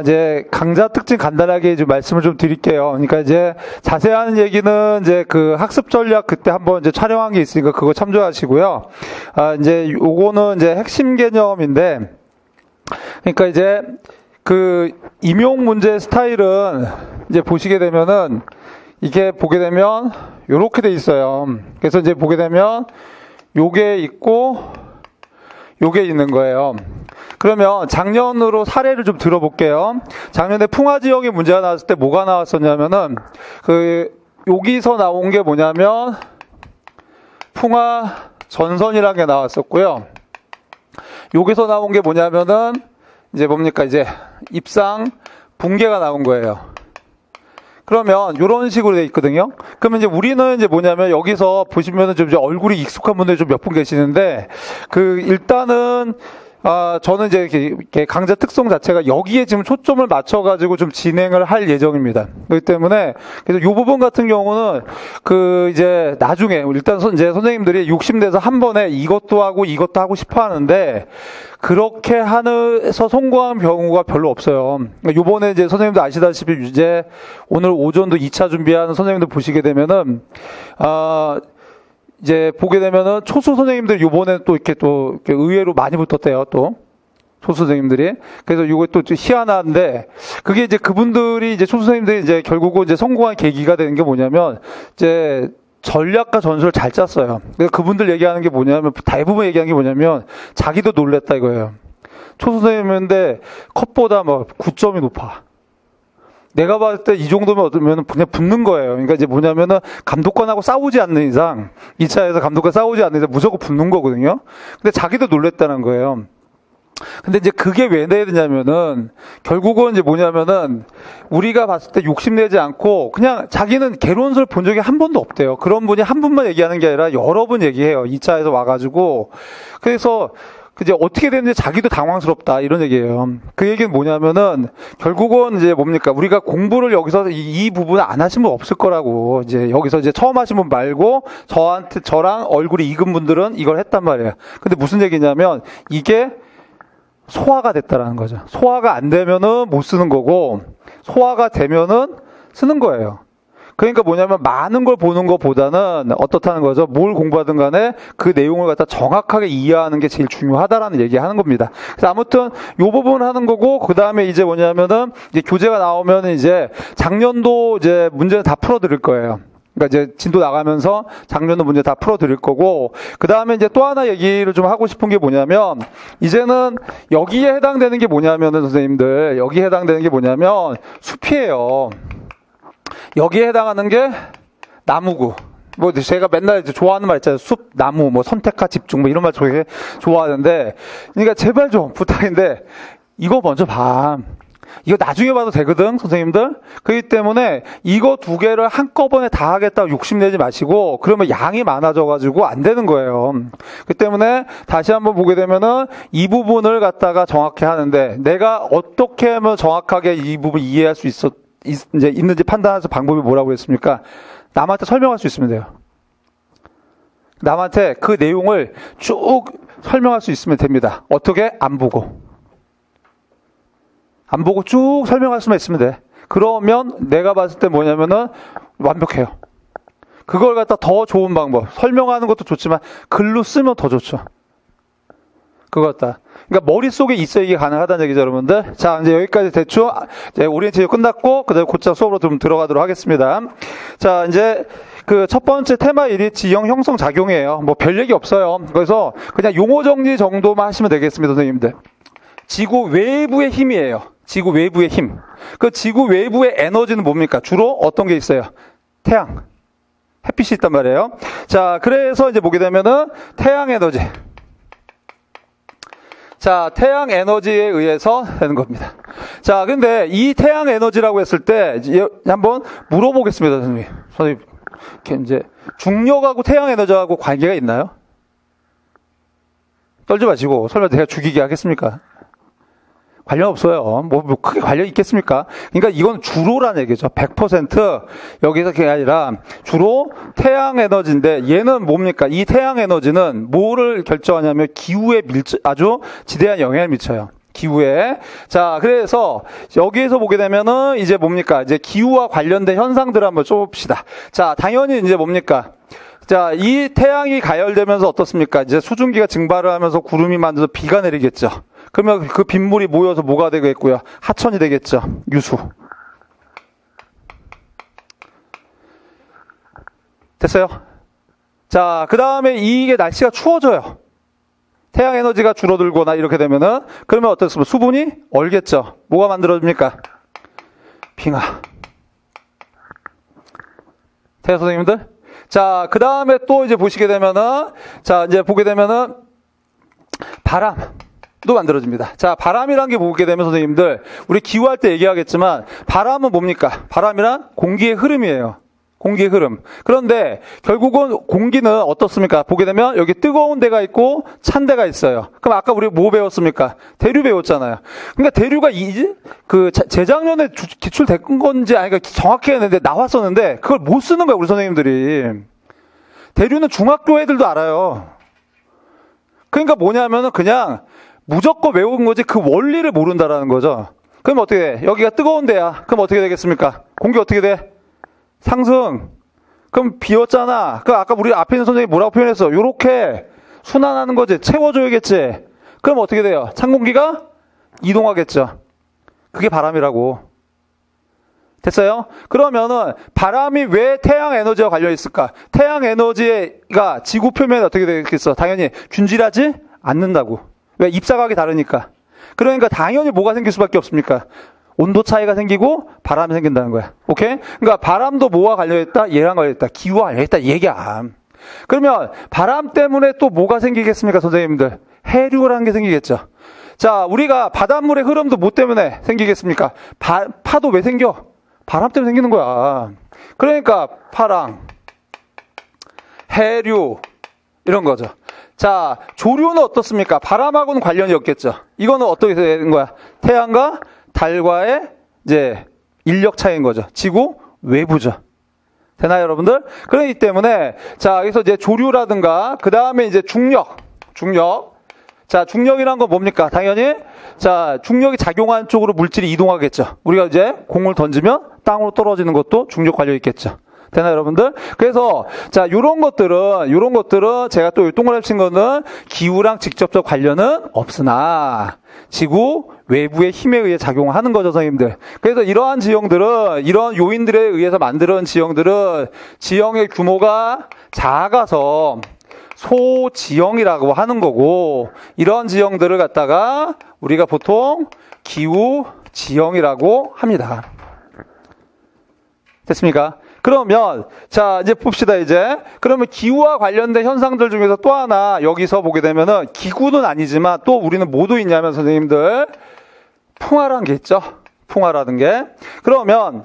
이제 강좌 특징 간단하게 좀 말씀을 좀 드릴게요. 그러니까 이제 자세한 얘기는 이제 그 학습 전략 그때 한번 이제 촬영한 게 있으니까 그거 참조하시고요. 이제 요거는 이제 핵심 개념인데, 그러니까 이제 그 임용 문제 스타일은 이제 보시게 되면은 이게 보게 되면 요렇게 돼 있어요. 그래서 이제 보게 되면 요게 있고 요게 있는 거예요. 그러면 작년으로 사례를 좀 들어볼게요. 작년에 풍화 지역에 문제가 나왔을 때 뭐가 나왔었냐면은 여기서 나온 게 뭐냐면 풍화 전선이라는 게 나왔었고요. 여기서 나온 게 뭐냐면은 이제 뭡니까, 이제 입상 붕괴가 나온 거예요. 그러면 이런 식으로 돼 있거든요. 그러면 이제 우리는 이제 뭐냐면 여기서 보시면은 좀 이제 얼굴이 익숙한 분들이 좀 몇 분 계시는데, 일단은 저는 이제 이렇게 강좌 특성 자체가 여기에 지금 초점을 맞춰가지고 좀 진행을 할 예정입니다. 그렇기 때문에, 그래서 이 부분 같은 경우는, 이제 나중에, 일단 이제 선생님들이 욕심내서 한 번에 이것도 하고 싶어 하는데, 그렇게 해서 성공한 경우가 별로 없어요. 요번에 이제 선생님들 아시다시피 이제 오늘 오전도 2차 준비하는 선생님들 보시게 되면은, 이제 보게 되면은 초수 선생님들 요번에 또 이렇게 의외로 많이 붙었대요, 또. 초수 선생님들이. 그래서 요거 또 희한한데, 그게 이제 그분들이 이제 초수 선생님들이 이제 결국은 이제 성공한 계기가 되는 게 뭐냐면, 이제 전략과 전술을 잘 짰어요. 그래서 그분들 얘기하는 게 뭐냐면, 대부분 얘기하는 게 뭐냐면, 자기도 놀랬다 이거예요. 초수 선생님인데, 컷보다 뭐 9점이 높아. 내가 봤을 때 이 정도면 어쩌면 그냥 붙는 거예요. 그러니까 이제 뭐냐면은 감독관하고 싸우지 않는 이상, 2차에서 감독관 싸우지 않는 이상 무조건 붙는 거거든요. 근데 자기도 놀랬다는 거예요. 근데 이제 그게 왜 내야 되냐면은, 결국은 이제 뭐냐면은, 우리가 봤을 때 욕심내지 않고, 그냥 자기는 개론서를 본 적이 한 번도 없대요. 그런 분이 한 분만 얘기하는 게 아니라 여러 번 얘기해요. 2차에서 와가지고. 그래서, 이제 어떻게 됐는지 자기도 당황스럽다 이런 얘기예요. 그 얘기는 뭐냐면은 결국은 이제 뭡니까, 우리가 공부를 여기서 이 부분을 안 하신 분 없을 거라고. 이제 여기서 이제 처음 하신 분 말고 저랑 얼굴이 익은 분들은 이걸 했단 말이에요. 근데 무슨 얘기냐면 이게 소화가 됐다라는 거죠. 소화가 안 되면은 못 쓰는 거고, 소화가 되면은 쓰는 거예요. 그러니까 뭐냐면 많은 걸 보는 것보다는 어떻다는 거죠. 뭘 공부하든 간에 그 내용을 갖다 정확하게 이해하는 게 제일 중요하다라는 얘기하는 겁니다. 그래서 아무튼 요 부분 하는 거고, 그 다음에 이제 뭐냐면은 이제 교재가 나오면은 이제 작년도 이제 문제는 다 풀어드릴 거예요. 그러니까 이제 진도 나가면서 작년도 문제 다 풀어드릴 거고, 그 다음에 이제 또 하나 얘기를 좀 하고 싶은 게 뭐냐면, 이제는 여기에 해당되는 게 뭐냐면은 선생님들, 여기에 해당되는 게 뭐냐면 숲이에요. 여기에 해당하는 게 나무고, 뭐 제가 맨날 이제 좋아하는 말 있잖아요. 숲, 나무, 뭐 선택과 집중, 뭐 이런 말 되게 좋아하는데, 그러니까 제발 좀 부탁인데 이거 먼저 봐. 이거 나중에 봐도 되거든, 선생님들. 그렇기 때문에 이거 두 개를 한꺼번에 다 하겠다고 욕심내지 마시고, 그러면 양이 많아져가지고 안 되는 거예요. 그렇기 때문에 다시 한번 보게 되면은 이 부분을 갖다가 정확히 하는데, 내가 어떻게 하면 정확하게 이 부분 이해할 수 있는지 판단해서 방법이 뭐라고 했습니까? 남한테 설명할 수 있으면 돼요. 남한테 그 내용을 쭉 설명할 수 있으면 됩니다. 어떻게? 안 보고 쭉 설명할 수만 있으면 돼. 그러면 내가 봤을 때 뭐냐면은 완벽해요. 그걸 갖다 더 좋은 방법, 설명하는 것도 좋지만 글로 쓰면 더 좋죠. 그거 같다. 그러니까 머릿속에 있어야 이게 가능하다는 얘기죠, 여러분들. 자, 이제 여기까지 대충 이제 오리엔테이션 끝났고, 그다음에 곧장 수업으로 좀 들어가도록 하겠습니다. 자, 이제 그 첫 번째 테마 1이 지형 형성 작용이에요. 뭐 별 얘기 없어요. 그래서 그냥 용어 정리 정도만 하시면 되겠습니다, 선생님들. 지구 외부의 힘이에요. 지구 외부의 힘. 그 지구 외부의 에너지는 뭡니까? 주로 어떤 게 있어요? 태양. 햇빛이 있단 말이에요. 자, 그래서 이제 보게 되면은 태양 에너지. 자, 태양 에너지에 의해서 되는 겁니다. 자, 근데 이 태양 에너지라고 했을 때 한번 물어보겠습니다, 선생님. 선생님, 이제 중력하고 태양 에너지하고 관계가 있나요? 떨지 마시고, 설마 내가 죽이게 하겠습니까? 관련 없어요. 뭐 크게 관련 있겠습니까? 그러니까 이건 주로라는 얘기죠. 100% 여기서 그게 아니라 주로 태양 에너지인데, 얘는 뭡니까? 이 태양 에너지는 뭐를 결정하냐면 기후에 아주 지대한 영향을 미쳐요. 기후에. 자, 그래서 여기에서 보게 되면은 이제 뭡니까? 이제 기후와 관련된 현상들을 한번 좁읍시다. 자, 당연히 이제 뭡니까? 자, 이 태양이 가열되면서 어떻습니까? 이제 수증기가 증발을 하면서 구름이 만들어서 비가 내리겠죠. 그러면 그 빗물이 모여서 뭐가 되겠고요? 하천이 되겠죠. 유수. 됐어요? 자, 그 다음에 이게 날씨가 추워져요. 태양 에너지가 줄어들거나 이렇게 되면은, 그러면 어떻습니까? 수분이 얼겠죠. 뭐가 만들어집니까? 빙하. 돼요, 선생님들? 자, 그 다음에 또 이제 보시게 되면은, 자, 이제 보게 되면은, 바람도 만들어집니다. 자, 바람이란 게 보게 되면 선생님들, 우리 기후할 때 얘기하겠지만, 바람은 뭡니까? 바람이란 공기의 흐름이에요. 공기의 흐름. 그런데 결국은 공기는 어떻습니까? 보게 되면 여기 뜨거운 데가 있고 찬 데가 있어요. 그럼 아까 우리 뭐 배웠습니까? 대류 배웠잖아요. 그러니까 대류가 재작년에 기출된 건지 아니까 정확히 했는데 나왔었는데 그걸 못 쓰는 거야, 우리 선생님들이. 대류는 중학교 애들도 알아요. 그러니까 뭐냐면은 그냥 무조건 외운 거지 그 원리를 모른다라는 거죠. 그럼 어떻게 돼? 여기가 뜨거운 데야. 그럼 어떻게 되겠습니까? 공기 어떻게 돼? 상승. 그럼 비었잖아. 그 아까 우리 앞에 있는 선생님이 뭐라고 표현했어? 요렇게 순환하는 거지. 채워줘야겠지. 그럼 어떻게 돼요? 찬 공기가 이동하겠죠. 그게 바람이라고. 됐어요? 그러면은 바람이 왜 태양 에너지와 관련 있을까? 태양 에너지가 지구 표면에 어떻게 되겠어? 당연히 균질하지 않는다고. 왜? 입사각이 다르니까. 그러니까 당연히 뭐가 생길 수밖에 없습니까? 온도 차이가 생기고 바람이 생긴다는 거야. 오케이? 그러니까 바람도 뭐와 관련했다? 얘랑 관련했다. 기후와 관련했다. 얘기야. 그러면 바람 때문에 또 뭐가 생기겠습니까, 선생님들? 해류라는 게 생기겠죠. 자, 우리가 바닷물의 흐름도 뭐 때문에 생기겠습니까? 파도 왜 생겨? 바람 때문에 생기는 거야. 그러니까 파랑, 해류 이런 거죠. 자, 조류는 어떻습니까? 바람하고는 관련이 없겠죠. 이거는 어떻게 되는 거야? 태양과 달과의 이제 인력 차이인 거죠. 지구 외부죠. 되나요, 여러분들? 그렇기 때문에 자, 여기서 이제 조류라든가 그 다음에 이제 중력. 자, 중력이란 건 뭡니까? 당연히 자, 중력이 작용하는 쪽으로 물질이 이동하겠죠. 우리가 이제 공을 던지면 땅으로 떨어지는 것도 중력 관련이 있겠죠. 되나요, 여러분들? 그래서 자, 요런 것들은 제가 또 동그라미 친 거는 기후랑 직접적 관련은 없으나 지구 외부의 힘에 의해 작용하는 거죠, 선생님들. 그래서 이러한 지형들은, 이런 요인들에 의해서 만들어진 지형들은 지형의 규모가 작아서 소지형이라고 하는 거고, 이런 지형들을 갖다가 우리가 보통 기후 지형이라고 합니다. 됐습니까? 그러면 자, 이제 봅시다. 이제 그러면 기후와 관련된 현상들 중에서 또 하나 여기서 보게 되면은 기후는 아니지만 또 우리는 뭐도 있냐면 선생님들 풍화라는 게 있죠. 풍화라는 게. 그러면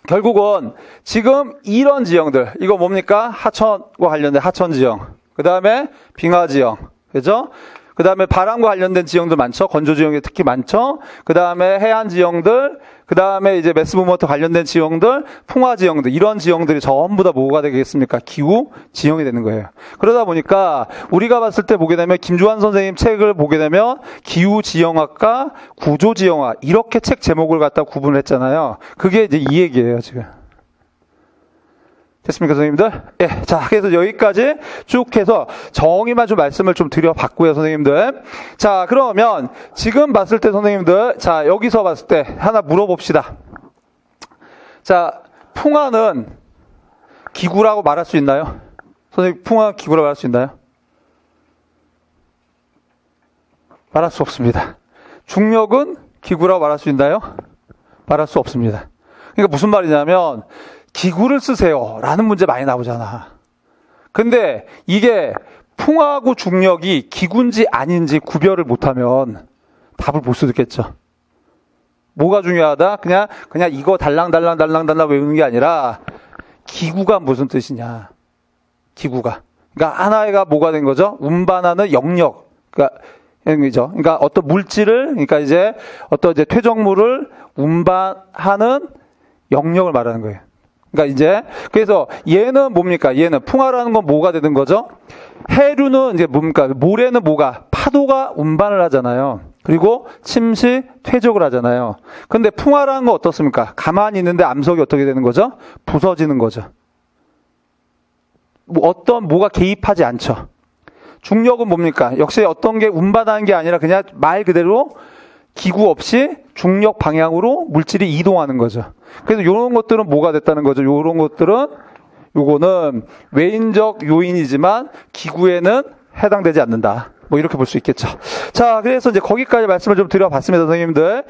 결국은 지금 이런 지형들, 이거 뭡니까? 하천과 관련된 하천 지형, 그 다음에 빙하 지형, 그죠? 그 다음에 바람과 관련된 지형들 많죠. 건조 지형이 특히 많죠. 그 다음에 해안 지형들, 그 다음에 이제 매스모먼트 관련된 지형들, 풍화 지형들, 이런 지형들이 전부 다 뭐가 되겠습니까? 기후 지형이 되는 거예요. 그러다 보니까 우리가 봤을 때 보게 되면 김주환 선생님 책을 보게 되면 기후 지형학과 구조 지형학 이렇게 책 제목을 갖다 구분을 했잖아요. 그게 이제 이 얘기예요, 지금. 됐습니까, 선생님들? 예. 자, 그래서 여기까지 쭉 해서 정의만 좀 말씀을 좀 드려봤고요, 선생님들. 자, 그러면 지금 봤을 때 선생님들, 자, 여기서 봤을 때 하나 물어봅시다. 자, 풍화는 기구라고 말할 수 있나요? 선생님, 풍화 기구라고 말할 수 있나요? 말할 수 없습니다. 중력은 기구라고 말할 수 있나요? 말할 수 없습니다. 그러니까 무슨 말이냐면, 기구를 쓰세요 라는 문제 많이 나오잖아. 근데 이게 풍화하고 중력이 기구인지 아닌지 구별을 못하면 답을 못 쓰겠죠. 뭐가 중요하다? 그냥 이거 달랑달랑 외우는 게 아니라 기구가 무슨 뜻이냐. 기구가. 그러니까 하나가 뭐가 된 거죠? 운반하는 영역. 그러니까 어떤 물질을, 그러니까 이제 어떤 이제 퇴적물을 운반하는 영역을 말하는 거예요. 그러니까 이제 그래서 얘는 뭡니까? 얘는 풍화라는 건 뭐가 되는 거죠? 해류는 이제 뭡니까? 모래는 뭐가? 파도가 운반을 하잖아요. 그리고 침시, 퇴적을 하잖아요. 근데 풍화라는 건 어떻습니까? 가만히 있는데 암석이 어떻게 되는 거죠? 부서지는 거죠. 뭐가 개입하지 않죠. 중력은 뭡니까? 역시 어떤 게 운반하는 게 아니라 그냥 말 그대로 기구 없이 중력 방향으로 물질이 이동하는 거죠. 그래서 이런 것들은 뭐가 됐다는 거죠? 이런 것들은 요거는 외인적 요인이지만 기구에는 해당되지 않는다. 뭐 이렇게 볼 수 있겠죠. 자, 그래서 이제 거기까지 말씀을 좀 드려봤습니다, 선생님들.